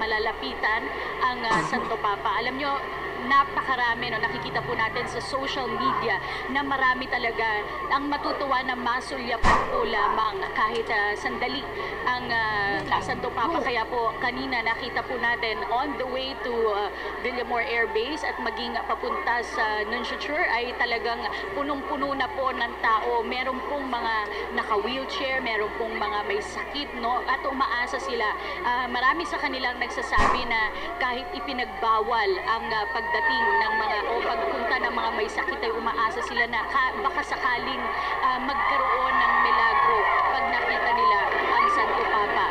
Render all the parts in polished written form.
malalapitan ang Santo Papa. Alam nyo, napakarami, no? Nakikita po natin sa social media na marami talaga ang matutuwa na masulyapan po lamang kahit sandali ang Santo Papa. Kaya po kanina nakita po natin on the way to Villamor Air Base at maging papunta sa Nunciature ay talagang punong-puno na po ng tao. Meron pong mga naka-wheelchair, meron pong mga may sakit, no? At umaasa sila. Marami sa kanilang nagsasabi na kahit ipinagbawal ang pagdating ng mga o pagpunta ng mga may sakit ay umaasa sila na baka sakaling magkaroon ng milagro pag nakita nila ang Santo Papa.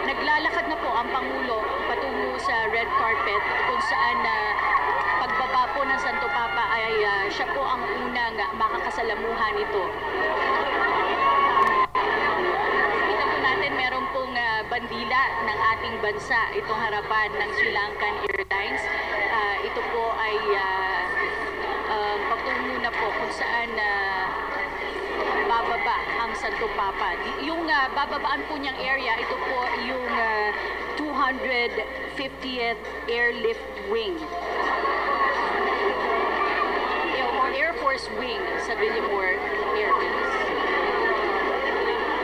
Naglalakad na po ang Pangulo patungo sa red carpet kung saan pagbaba po ng Santo Papa ay siya po ang unang makakasalamuhan nito. Kita po natin meron pong bandila ng ating bansa itong harapan ng Sri Lankan Airlines. Ito po ay patungo na po kung saan bababa ang Santo Papa. Yung bababaan po niyang area, ito po yung 250th Airlift Wing. Air Force Wing sa Villamor Air Base.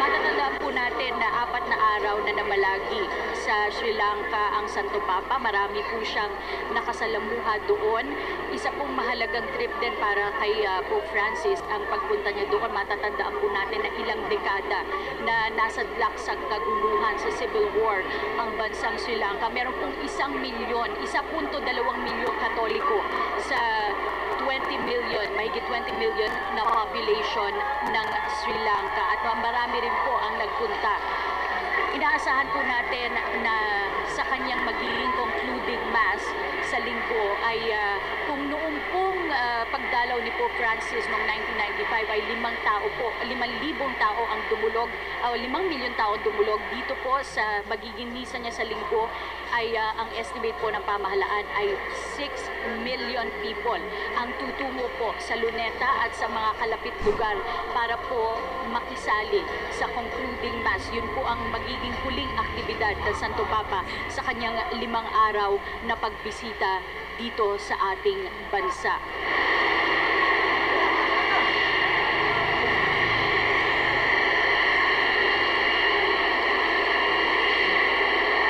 Matatandaan po natin na 4 na araw na namalagi sa Sri Lanka ang Santo Papa. Marami po siyang nakasalamuha doon. Isa pong mahalagang trip din para kay Pope Francis ang pagpunta niya doon. Matatandaan po natin na ilang dekada na nasadlak sa kaguluhan sa civil war ang bansang Sri Lanka. Meron pong 1 milyon, 1.2 milyon Katoliko sa 20 million, mahigit 20 million na population ng Sri Lanka. At marami rin po ang nagpunta. Inaasahan po natin na sa kanyang magiging concluding mass sa linggo ay kung noong pong pagdalaw ni Pope Francis noong 1995 ay 5,000 tao ang dumulog, 5 milyon tao dumulog dito po sa magiging misa niya sa linggo ay ang estimate po ng pamahalaan ay 6 million people ang tutungo po sa Luneta at sa mga kalapit lugar para po makisali sa concluding mass. Yun po ang magiging huling aktibidad ng Santo Papa sa kanyang 5 araw na pagbisita dito sa ating bansa.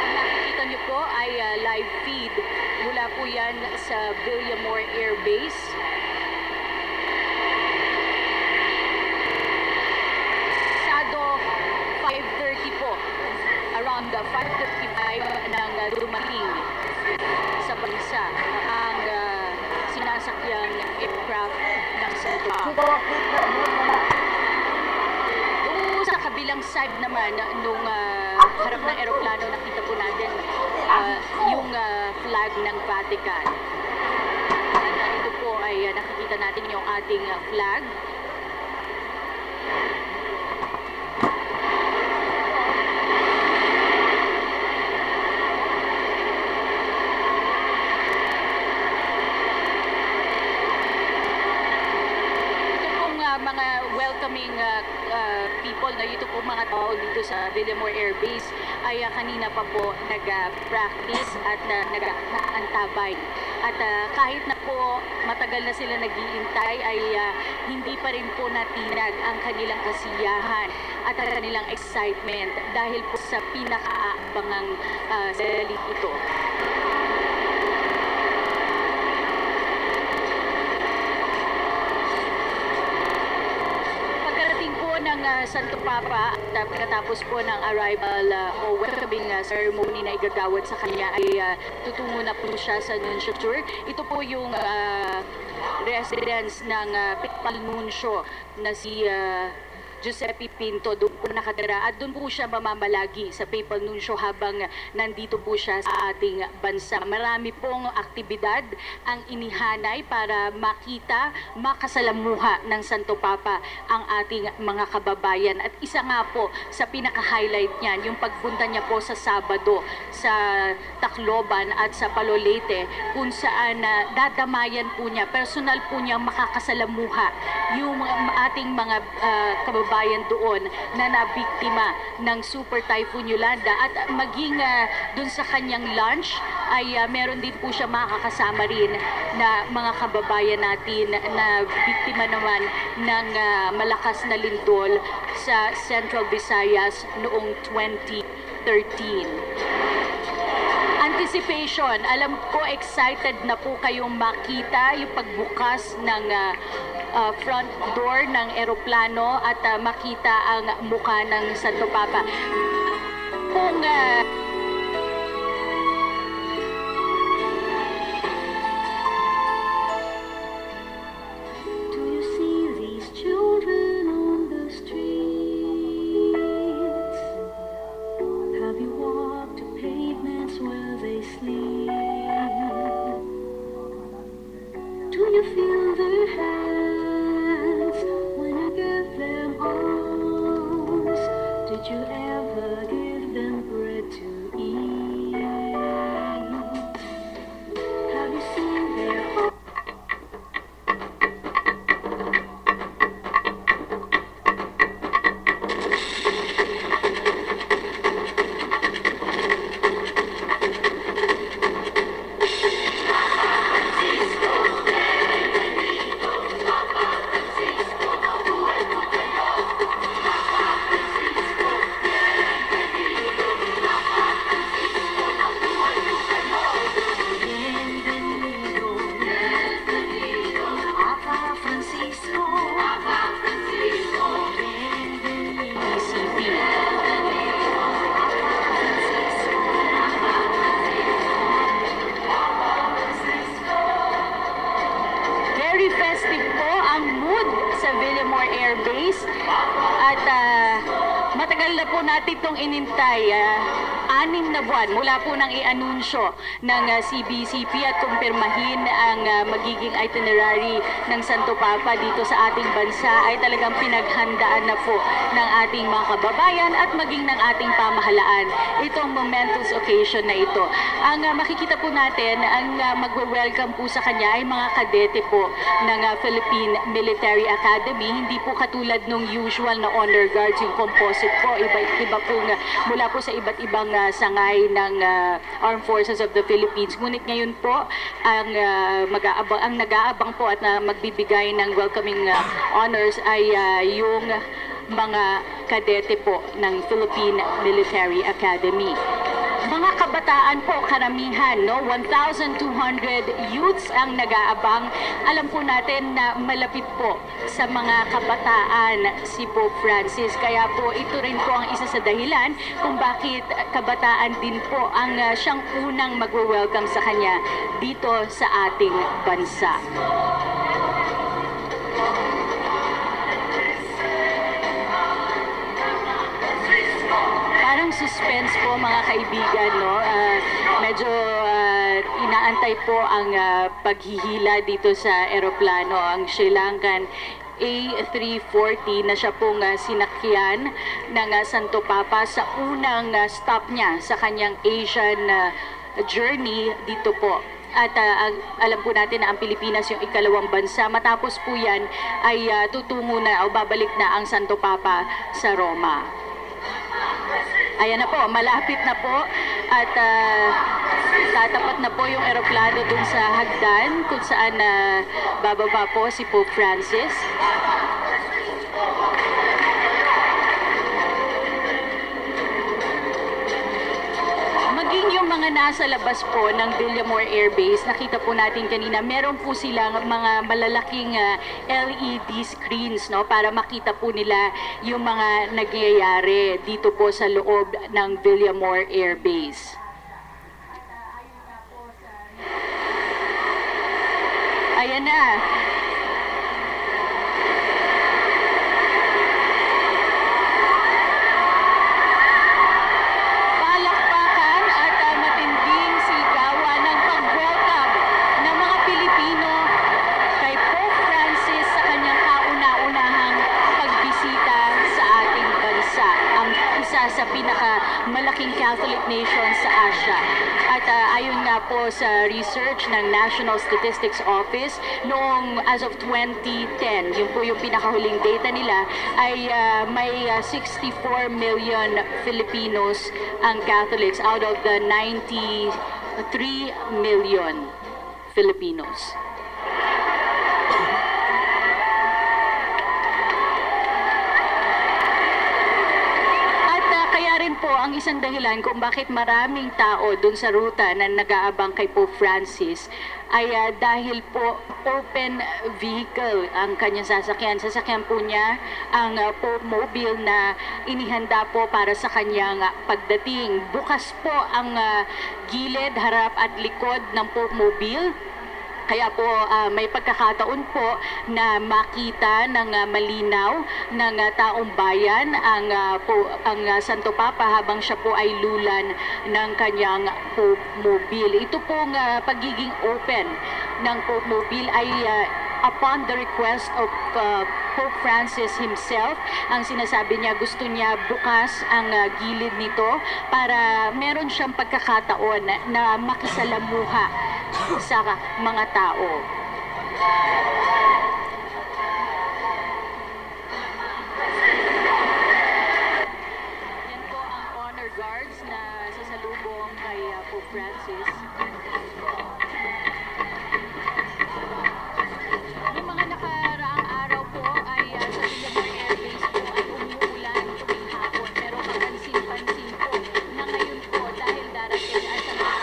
Ang nakikita niyo po ay live feed mula po yan sa Villamor Air Base. Sado 5:30 po, around 5:55 ng dumating sa bansa ang sinasakyang aircraft ng Santo Papa. Doon sa kabilang side naman nung harap ng aeroplano, nakita po natin yung flag ng Vatican. At ito po ay nakikita natin yung ating flag. Mga welcoming people na ito po mga tao dito sa Villamor Air Base ay kanina pa po nag-practice at nag-antabay. At kahit na po matagal na sila nag-iintay ay hindi pa rin po natinag ang kanilang kasiyahan at ang kanilang excitement dahil po sa pinakaabangang salik ito. Ng Santo Papa at pagkatapos po ng arrival o welcoming ceremony na igagawad sa kanya ay tutungo na po siya sa Nunciature. Ito po yung residence ng Papal Nuncio na si Giuseppe Pinto. Doon po nakatira at doon po siya mamamalagi sa Papal Nuncio habang nandito po siya sa ating bansa. Marami pong aktibidad ang inihanay para makita, makasalamuha ng Santo Papa ang ating mga kababayan. At isa nga po sa pinaka-highlight niyan, yung pagpunta niya po sa Sabado sa Tacloban at sa Palolete kung saan personal po niya makakasalamuha yung ating mga kababayan kababayan doon na nabiktima ng Super Typhoon Yolanda at maging dun sa kanyang lunch ay meron din po siya makakasama rin na mga kababayan natin na biktima naman ng malakas na lindol sa Central Visayas noong 2013. Anticipation. Alam ko excited na po kayong makita yung pagbukas ng front door ng eroplano at makita ang mukha ng Santo Papa. Kung Do you see these children on the streets? Have you walked the pavements where they sleep? Do you feel their hands when you give them arms? Did you ever give them bread to eat? Have you seen their hearts? Very festive po ang mood sa Villamor Air Base at matagal na po natin itong inintay. 6 na buwan mula po nang i-anunsyo ng CBCP at kumpirmahin ang magiging itinerary ng Santo Papa dito sa ating bansa ay talagang pinaghandaan na po ng ating mga kababayan at maging ng ating pamahalaan itong momentous occasion na ito. Ang makikita po natin, ang magwe-welcome po sa kanya ay mga kadete po ng Philippine Military Academy. Hindi po katulad nung usual na honor guards, yung composite po, iba po mula po sa iba't ibang sangay ng Armed Forces of the Philippines. Ngunit ngayon po, ang nag-aabang po at magbibigay ng welcoming honors ay yung mga kadete po ng Philippine Military Academy. Mga kabataan po, karamihan, no? 1,200 youths ang nag-aabang. Alam po natin na malapit po sa mga kabataan si Pope Francis. Kaya po ito rin po ang isa sa dahilan kung bakit kabataan din po ang siyang unang magwe-welcome sa kanya dito sa ating bansa. Parang suspense po mga kaibigan, no? Medyo inaantay po ang paghihila dito sa eroplano, ang Sri Lankan A340 na siya pong sinakyan ng Santo Papa sa unang stop niya sa kanyang Asian journey dito po. At alam po natin na ang Pilipinas yung ikalawang bansa. Matapos po yan ay tutungo na o babalik na ang Santo Papa sa Roma. Ayan na po, malapit na po at tatapat na po yung eroplano dun sa hagdan kung saan bababa po si Pope Francis. Maging yung mga nasa labas po ng Villamor Air Base, nakita po natin kanina, meron po silang mga malalaking LED screens, no, para makita po nila yung mga nagyayari dito po sa loob ng Villamor Air Base. Ayan na. malaking Catholic nation sa Asia. At ayon nga po sa research ng National Statistics Office, noong as of 2010, yun po yung pinakahuling data nila, ay may 64 million Filipinos ang Catholics out of the 93 million Filipinos. Po ang isang dahilan kung bakit maraming tao dun sa ruta na nag-aabang kay Pope Francis ay dahil po open vehicle ang kanyang sasakyan. Sasakyan po niya ang Pope Mobile na inihanda po para sa kanyang pagdating. Bukas po ang gilid, harap at likod ng Pope Mobile. Kaya po may pagkakataon po na makita ng malinaw ng taong bayan ang Santo Papa habang siya po ay lulan ng kanyang Pope Mobile. Ito pong pagiging open ng Pope Mobile ay upon the request of Pope Francis himself. Ang sinasabi niya, gusto niya bukas ang gilid nito para meron siyang pagkakataon na makisalamuha sa mga tao. Yan po ang honor guards na sasalubong kay Pope Francis. Noong mga nakaraang araw po ay sa Villanueva Air Base po ay umuulan tuwing hapon. Pero kapansin-pansin po na ngayon po dahil darating ay sa mga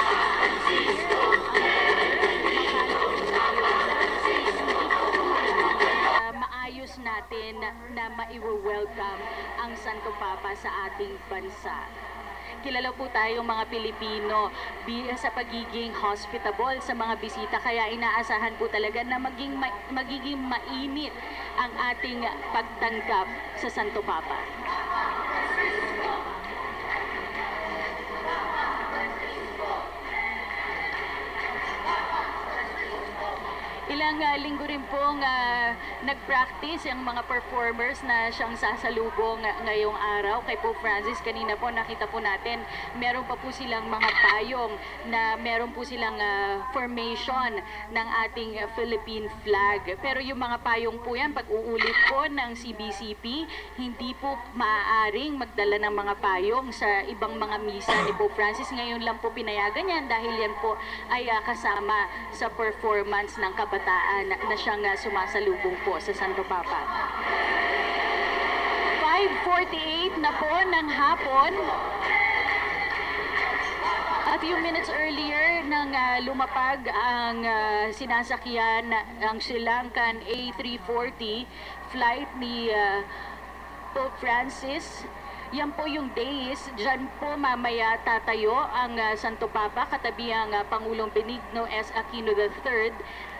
maayos natin na maiwe-welcome ang Santo Papa sa ating bansa. Kilala po tayong mga Pilipino sa pagiging hospitable sa mga bisita, kaya inaasahan po talaga na magiging mainit ang ating pagtanggap sa Santo Papa. Ilang linggo rin pong nag-practice ang mga performers na siyang sasalubong ngayong araw kay Pope Francis. Kanina po nakita po natin, meron pa po silang mga payong na meron po silang formation ng ating Philippine flag. Pero yung mga payong po yan, pag uulit po ng CBCP, hindi po maaaring magdala ng mga payong sa ibang mga misa ni Pope Francis. Ngayon lang po pinayagan yan dahil yan po ay kasama sa performance ng kabataan na siyang sumasalubong po sa Santo Papa. 5:48 na po ng hapon. A few minutes earlier nang lumapag ang sinasakyan ang Sri Lankan A340 flight ni Pope Francis. Yan po yung days, dyan po mamaya tatayo ang Santo Papa katabi ang Pangulong Benigno S. Aquino III.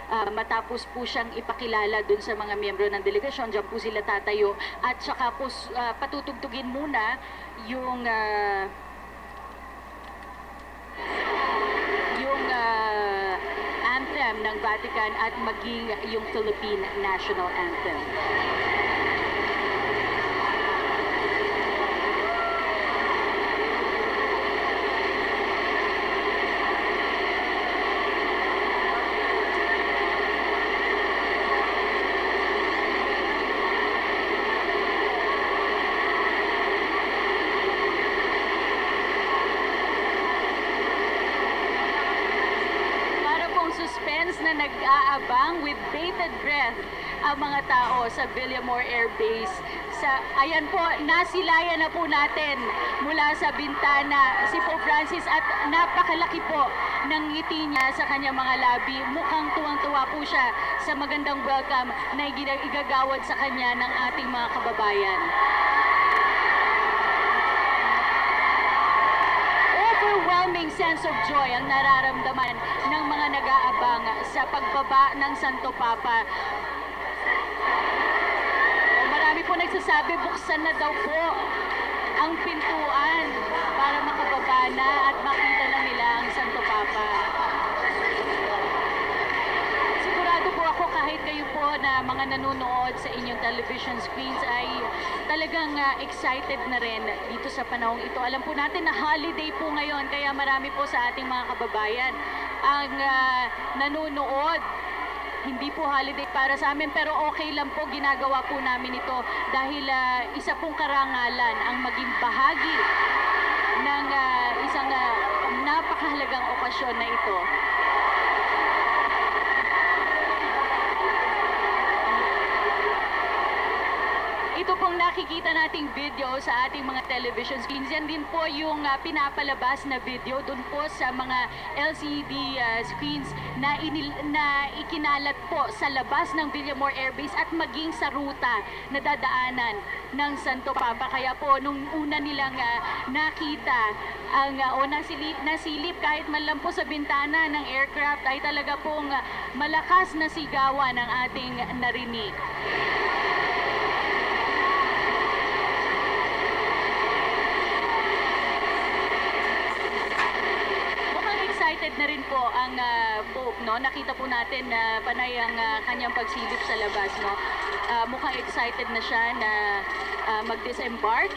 Matapos po siyang ipakilala dun sa mga miyembro ng delegasyon, dyan po sila tatayo at saka po patutugtugin muna yung anthem ng Vatican at maging yung Philippine National Anthem. Suspense na nag-aabang with bated breath ang mga tao sa Villamor Air Base. Ayan po, nasilayan na po natin mula sa bintana si Pope Francis at napakalaki po ng ngiti niya sa kanyang mga labi. Mukhang tuwang-tuwa po siya sa magandang welcome na igagawad sa kanya ng ating mga kababayan. Overwhelming sense of joy ang nararamdaman ng mga nag-aabang sa pagbaba ng Santo Papa. Marami po nagsasabi, buksan na daw po ang pintuan para makababa na at makita na nila ang Santo Papa. Sigurado po ako kahit kayo po na mga nanonood sa inyong television screens ay talagang excited na rin dito sa panahong ito. Alam po natin na holiday po ngayon, kaya marami po sa ating mga kababayan ang nanonood. Hindi po holiday para sa amin, pero okay lang po, ginagawa po namin ito dahil isa pong karangalan ang maging bahagi ng isang napakahalagang okasyon na ito. Ito pong nakikita nating video sa ating mga television screens, yan din po yung pinapalabas na video dun po sa mga LCD screens na ikinalat po sa labas ng Villamor Air Base at maging sa ruta na dadaanan ng Santo Papa. Kaya po nung una nilang nakita o nasilip kahit man lang po sa bintana ng aircraft ay talaga pong malakas na sigawan ang ating narinig. Excited na rin po ang Pope, no? Nakita po natin na panay ang kanyang pagsilip sa labas, no? Mukhang excited na siya na mag-disembark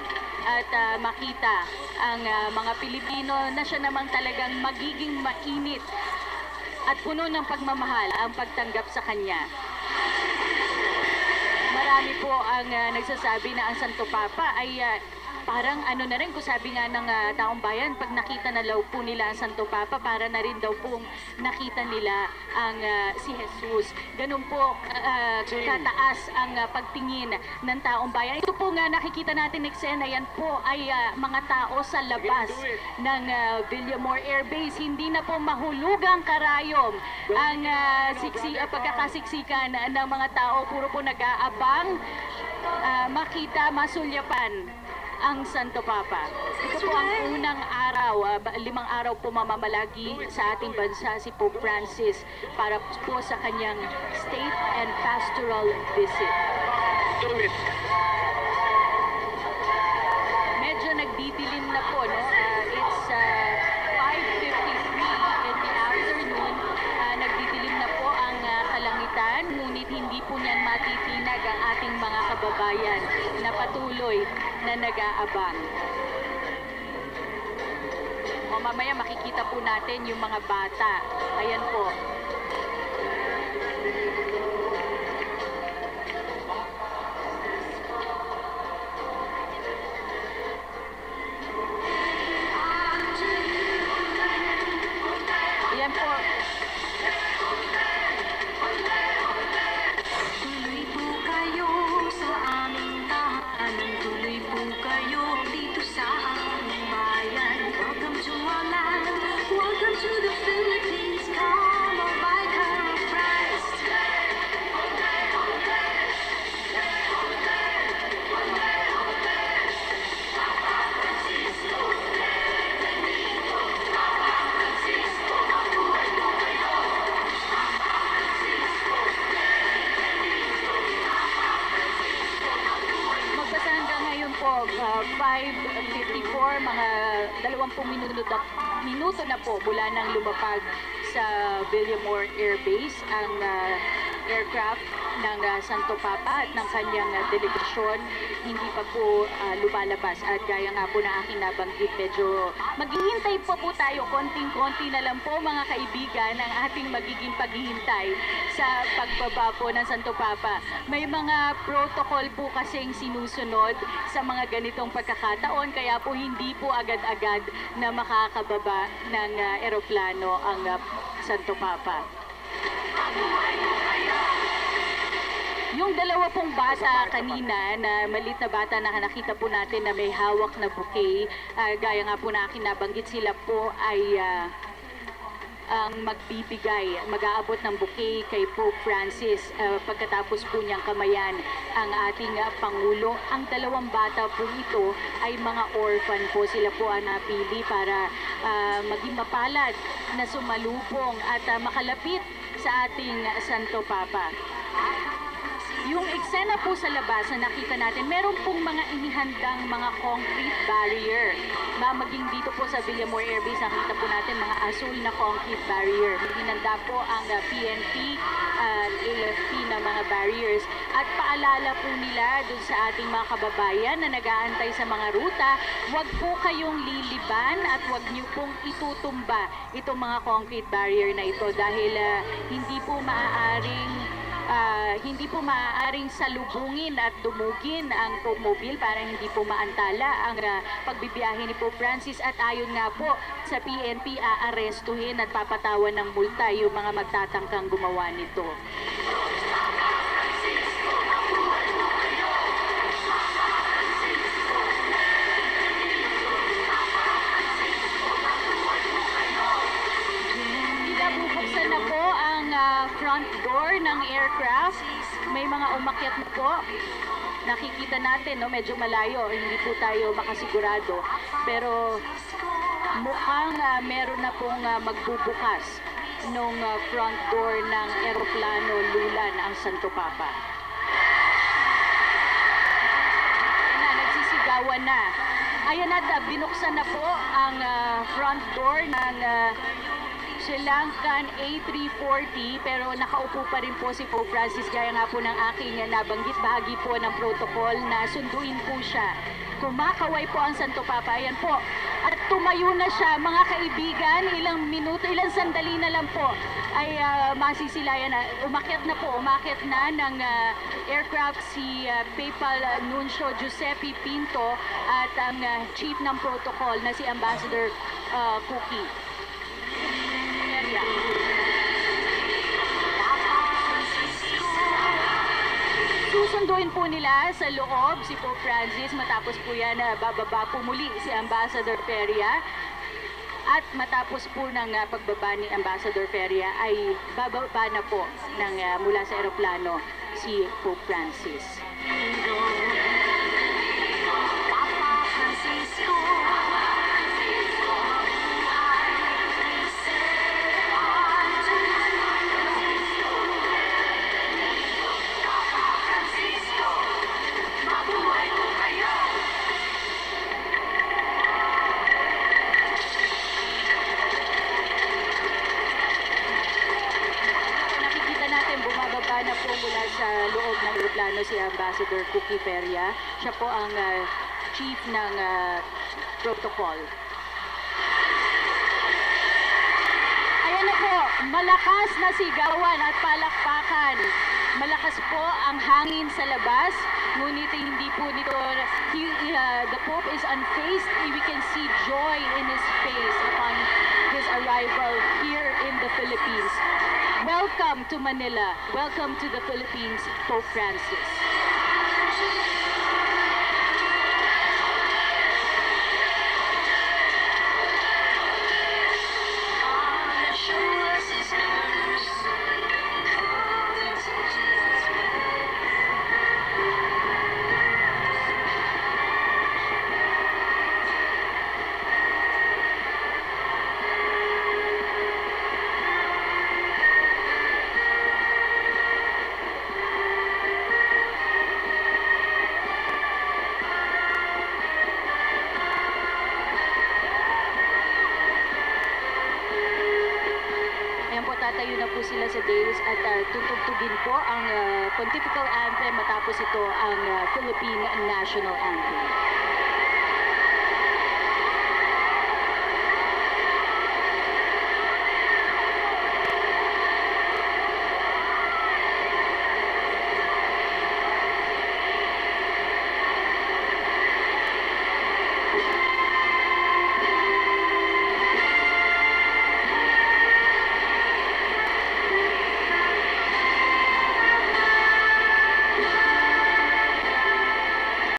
at makita ang mga Pilipino na siya namang talagang magiging mainit at puno ng pagmamahal ang pagtanggap sa kanya. Marami po ang nagsasabi na ang Santo Papa ay parang ano na rin, kung sabi nga ng taong bayan, pag nakita na daw po nila ang Santo Papa, para na rin daw pong nakita nila ang si Jesus. Ganun po kataas ang pagtingin ng taong bayan. Ito po nga nakikita natin eksena, yan po ay mga tao sa labas ng Villamor Air Base. Hindi na po mahulugang karayom ang pagkakasiksikan ng mga tao. Puro po nag-aabang makita, masulyapan ang Santo Papa. Ito po ang unang araw, 5 araw po mamamalagi sa ating bansa si Pope Francis para po sa kanyang state and pastoral visit. Medyo nagdidilim na po, no? It's 5:53 in the afternoon. Nagdidilim na po ang kalangitan, ngunit hindi po niyan matitinag ang ating mga kababayan na patuloy na nag-aabang. O mamaya makikita po natin yung mga bata. Ayan po. Ayan po. Tuloy po kayo sa aming tahanan, tuloy po kayo dito sa aming bayan. Welcome to our land, welcome to the Philippines. Come on, Vicar of Christ. Magbasa hanggang ngayon po, 5:54, mga 20 minuto na po mula nang lumapag sa Villamor Air Base ang aircraft ng Santo Papa at ng kanyang delegasyon. Hindi pa po lumalabas at gaya nga po na aking nabanggit, medyo maghihintay po tayo, konting-konti na lang po mga kaibigan ang ating magiging paghihintay sa pagbaba po ng Santo Papa. May mga protocol po kasing sinusunod sa mga ganitong pagkakataon, kaya po hindi po agad-agad na makakababa ng eroplano ang Santo Papa. Yung dalawa pong bata kanina, na maliit na bata na nakita po natin na may hawak na bouquet, gaya nga po na aking nabanggit, sila po ay ang magbibigay, mag-aabot ng bouquet kay Pope Francis pagkatapos po niyang kamayan ang ating Pangulo. Ang dalawang bata po ito ay mga orphan po. Sila po ang napili para maging mapalad na sumalubong at makalapit sa ating Santo Papa. Yung eksena po sa labas na nakita natin, meron pong mga inihandang mga concrete barrier. Maging dito po sa Villamor Air Base, nakita po natin mga asul na concrete barrier. Hinanda po ang PNP at AFP na mga barriers. At paalala po nila dun sa ating mga kababayan na nag-aantay sa mga ruta, huwag po kayong liliban at huwag niyo pong itutumba itong mga concrete barrier na ito dahil hindi po maaaring salubungin at dumugin ang automobile para hindi po maantala ang pagbibiyahe ni Pope Francis. At ayon nga po sa PNP, aarestuhin at papatawan ng multa yung mga magtatangkang gumawa nito. Bubuksan na po ang front door ng aircraft. May mga umakyat na po. Nakikita natin, no, medyo malayo, hindi po tayo makasigurado. Pero mukhang meron na pong magbubukas nung front door ng eroplano Lulan ang Santo Papa. Nagsisigawan na. Ayan at binuksan na po ang front door ng Sri Lankan A340, pero nakaupo pa rin po si Pope Francis gaya nga po ng aking nabanggit, bahagi po ng protocol na sunduin po siya. Kumakaway po ang Santo Papa, ayan po. At tumayo na siya, mga kaibigan, ilang sandali na lang po ay masisilayan na. Umakyat na ng aircraft si Papal Nuncio Giuseppe Pinto at ang chief ng protocol na si Ambassador Cookie. Susunduin po nila sa loob si Pope Francis, matapos po yan bababa po muli si Ambassador Feria. At matapos po ng pagbaba ni Ambassador Feria ay bababa na po mula sa eroplano si Pope Francis. Na po mula sa loob ng aeroplano si Ambassador Cookie Feria. Siya po ang chief ng protocol. Ayan na po, malakas na sigawan at palakpakan. Malakas po ang hangin sa labas, ngunit hindi po nito, the Pope is unfazed. We can see joy in his face upon his arrival here in the Philippines. Welcome to Manila. Welcome to the Philippines, Pope Francis. Tatayo na po sila sa dais at tutugtugin po ang Pontifical Anthem, matapos ito ang Philippine National Anthem.